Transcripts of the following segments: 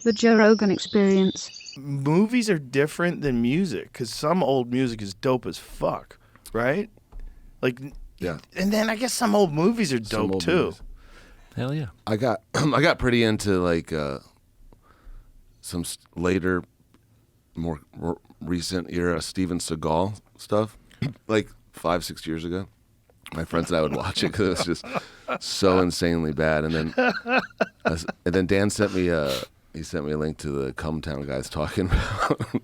The Joe Rogan Experience. Movies are different than music because some old music is dope as fuck, right? Like, Yeah. And then I guess some old movies are dope too. Movies. Hell yeah. I got pretty into like some later, more recent era Steven Seagal stuff, like 5-6 years ago. My friends and I would watch it because it was just so insanely bad. And then Dan sent me a link to the Come Town guys talking about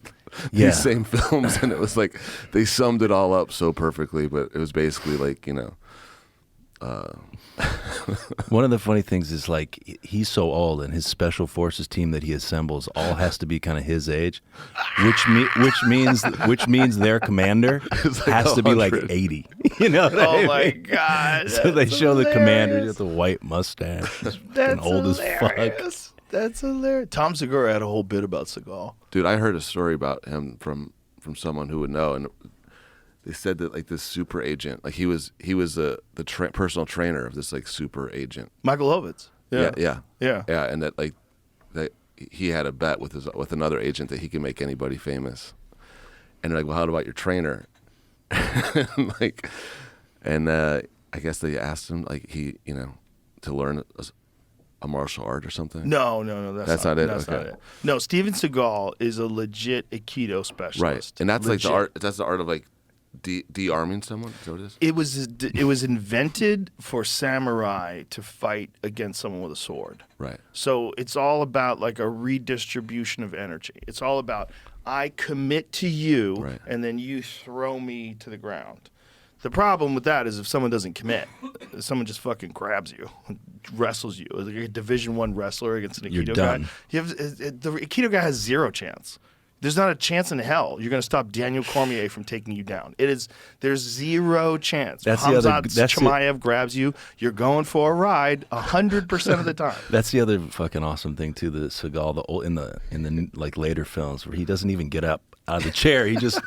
these same films, and it was like they summed it all up so perfectly. But it was basically like, you know. One of the funny things is like he's so old, and his special forces team that he assembles all has to be kind of his age, which means their commander It's like has to be like 100. 80. You know? What I Oh mean? my god! So they that's show the commander hilarious. with the white mustache, he's fucking That's old as fuck. hilarious. That's hilarious. Tom Segura had a whole bit about Seagal. Dude, I heard a story about him from someone who would know, and they said that like this super agent, like he was the personal trainer of this like super agent. Michael Ovitz. Yeah, Yeah. and that like that he had a bet with another agent that he could make anybody famous. And they're like, well, how about your trainer? and I guess they asked him like to learn a martial art or something. No, that's not it. That's Not it. No, Steven Seagal is a legit Aikido specialist. Right, and that's legit. like the art. That's the art of like de-arming someone. Is that what it is? It was invented for samurai to fight against someone with a sword. Right. So it's all about like a redistribution of energy. It's all about I commit to you, Right. and then you throw me to the ground. The problem with that is if someone doesn't commit, if someone just fucking grabs you, wrestles you, like a Division I wrestler against an You're Aikido done. guy. The Aikido guy has zero chance. There's not a chance in hell you're going to stop Daniel Cormier from taking you down. There's zero chance. That's the other- Hamzat that's the- Chimaev grabs you, you're going for a ride 100% of the time. That's the other fucking awesome thing too. The Seagal, in the like later films where he doesn't even get up out of the chair. He just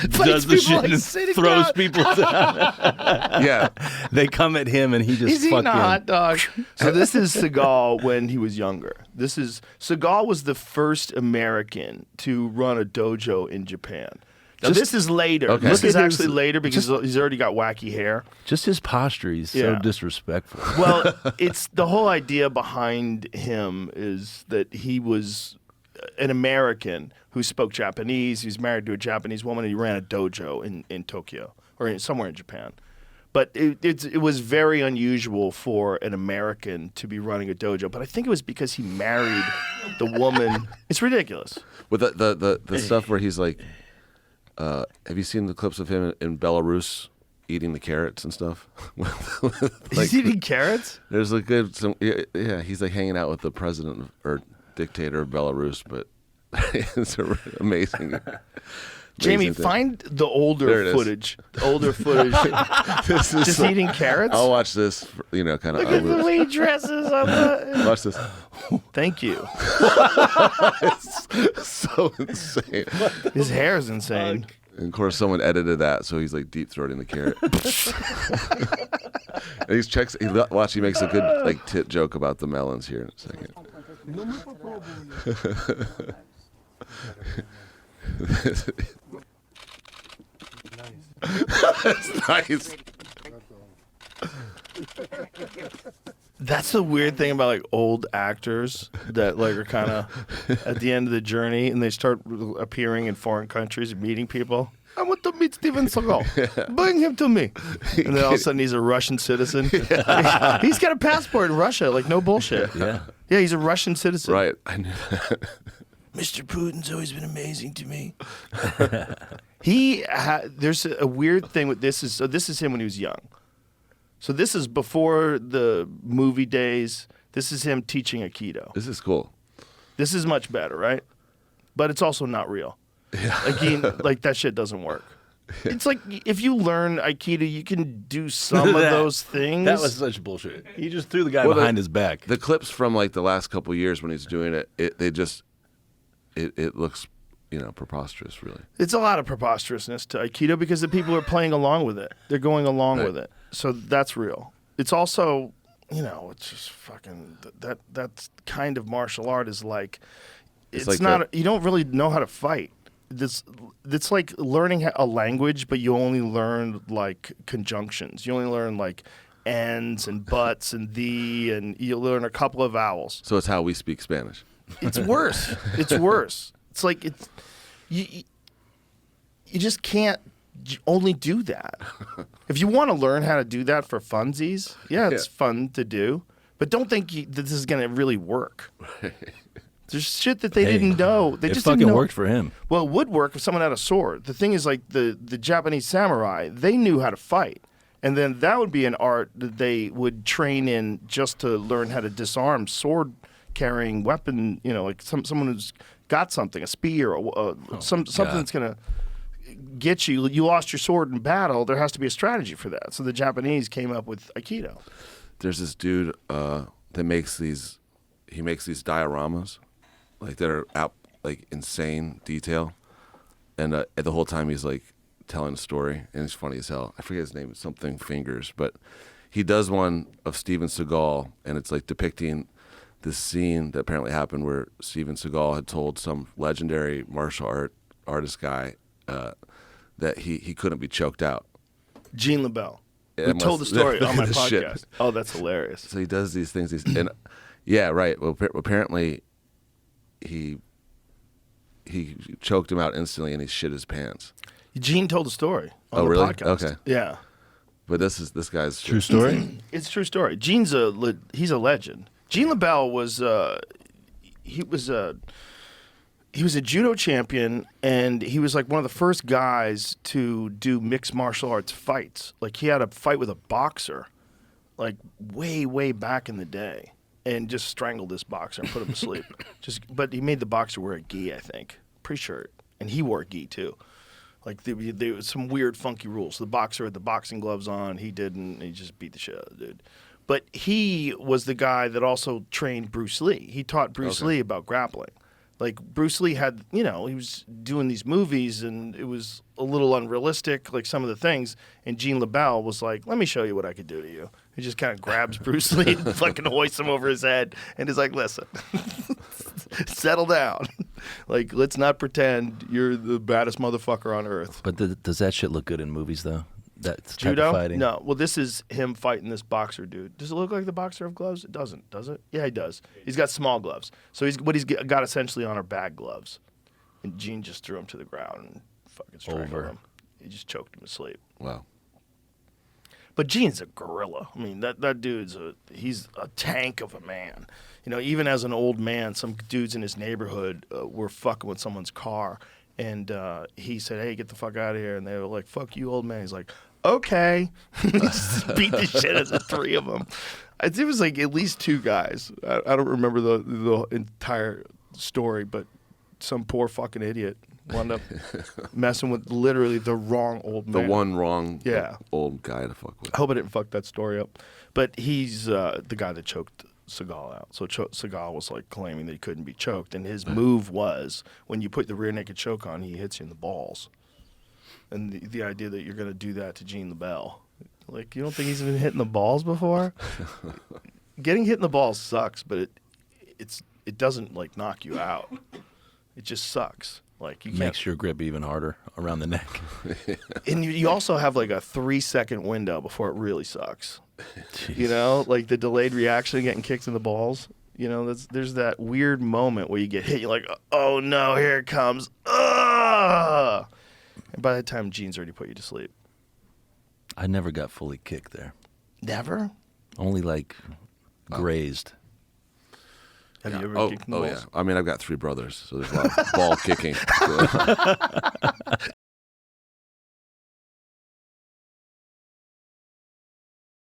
does the people, shit like, and sitting throws down. people down. Yeah. They come at him and he just He's eating fucking. a hot dog. So this is Seagal when he was younger. Seagal was the first American to run a dojo in Japan. Now this is later. Okay. This Look is at his- actually later because he's already got wacky hair. Just his posture, he's so Yeah. disrespectful. Well, it's the whole idea behind him is that he was an American who spoke Japanese. He was married to a Japanese woman, and he ran a dojo in Tokyo or somewhere in Japan. But it was very unusual for an American to be running a dojo. But I think it was because he married the woman. It's ridiculous. With the stuff where he's like, have you seen the clips of him in Belarus eating the carrots and stuff? He's eating carrots? There's a good yeah. He's like hanging out with the president or dictator of Belarus, but it's amazing. Jamie, amazing thing. find the There older it is. footage. The older footage. This is Just so- in carrots? I'll watch this. Kind of. Look at the way he dresses on the... Watch this. Thank you. It's so insane. His hair is insane. And of course, someone edited that, so he's like deep throating the carrot. And he checks. Watch. He makes a good like tit joke about the melons here in a second. That's nice. That's the weird thing about like old actors that like are kind of at the end of the journey and they start appearing in foreign countries and meeting people. I want to meet Steven Seagal. Bring him to me. And then all of a sudden he's a Russian citizen. He's got a passport in Russia, like no bullshit. Yeah. Yeah, he's a Russian citizen. Right. I knew that. Mr. Putin's always been amazing to me. There's a weird thing with this. So this is him when he was young. So this is before the movie days. This is him teaching Aikido. This is cool. This is much better, right? But it's also not real. Yeah. Like that shit doesn't work. It's like if you learn Aikido, you can do some of those things. That was such bullshit. He just threw the guy Well, behind his back. The clips from like the last couple years when he's doing it, it looks, preposterous, really. It's a lot of preposterousness to Aikido because the people are playing along with it. They're going along Right. with it. So that's real. It's also it's just fucking that kind of martial art is like, it's like not. that- You don't really know how to fight. It's like learning a language, but you only learn like conjunctions. You only learn like ands and buts and thee, and you learn a couple of vowels. So it's how we speak Spanish. It's worse. It's worse. It's like you just can't only do that. If you want to learn how to do that for funsies, it's fun to do. But don't think that this is going to really work. There's shit that they didn't know. They it just fucking didn't know. worked for him. Well, it would work if someone had a sword. The thing is, like the Japanese samurai, they knew how to fight. And then that would be an art that they would train in just to learn how to disarm sword-carrying weapon, like someone who's got something, a spear, something that's going to get you. You lost your sword in battle. There has to be a strategy for that. So the Japanese came up with Aikido. There's this dude that makes these dioramas, like that are out like insane detail, and the whole time he's like telling a story, and it's funny as hell. I forget his name, it's something Fingers, but he does one of Steven Seagal, and it's like depicting this scene that apparently happened where Steven Seagal had told some legendary martial artist guy that he couldn't be choked out. Gene LeBell. Yeah, We told the story on my this podcast. shit. Oh, that's hilarious. So he does these things, and yeah, right. Well, apparently he choked him out instantly, and he shit his pants. Gene told the story on Oh, the really? podcast. Okay. Yeah. But this guy's True story. It's a true story. Gene's he's a legend. Gene LeBell was he was a judo champion, and he was like one of the first guys to do mixed martial arts fights. Like he had a fight with a boxer, like way back in the day, and just strangled this boxer and put him to sleep. But he made the boxer wear a gi, I think. Pretty sure, and he wore a gi too. Like there was some weird, funky rules. The boxer had the boxing gloves on. He didn't. He just beat the shit out of the dude. But he was the guy that also trained Bruce Lee. He taught Bruce Lee about grappling. Like Bruce Lee had, he was doing these movies, and it was a little unrealistic, like some of the things. And Gene LeBell was like, "Let me show you what I could do to you." He just kind of grabs Bruce Lee and fucking hoists him over his head, and is like, "Listen, settle down. Like, let's not pretend you're the baddest motherfucker on earth." But does that shit look good in movies though? That's type Judo? of fighting. No. Well, this is him fighting this boxer dude. Does it look like the boxer of gloves? It doesn't, does it? Yeah, he does. He's got small gloves. So he's got essentially on are bag gloves. And Gene just threw him to the ground and fucking strangled him. He just choked him to sleep. Wow. But Gene's a gorilla. I mean, that dude's he's a tank of a man. Even as an old man, some dudes in his neighborhood were fucking with someone's car. And he said, "Hey, get the fuck out of here." And they were like, "Fuck you, old man." He's like, "Okay." He just beat the shit out of three of them. It was like at least two guys. I don't remember the entire story, but some poor fucking idiot wound up messing with literally the wrong old man. The one wrong Yeah. old guy to fuck with. I hope I didn't fuck that story up. But he's the guy that choked Seagal out. So Seagal was like claiming that he couldn't be choked, and his move was when you put the rear naked choke on, he hits you in the balls. And the idea that you're going to do that to Gene LeBell, like, you don't think he's been hitting the balls before? Getting hit in the balls sucks, but it doesn't like knock you out. It just sucks. Like, you can't. Makes your grip even harder around the neck. And you also have like a 3-second window before it really sucks. Jeez. Like the delayed reaction of getting kicked in the balls. There's that weird moment where you get hit. You're like, "Oh no, here it comes!" Ugh! And by the time Gene's already put you to sleep. I never got fully kicked there. Never. Only like grazed. Have you ever kicked in the balls? Yeah. I mean, I've got 3 brothers, so there's a lot of ball kicking.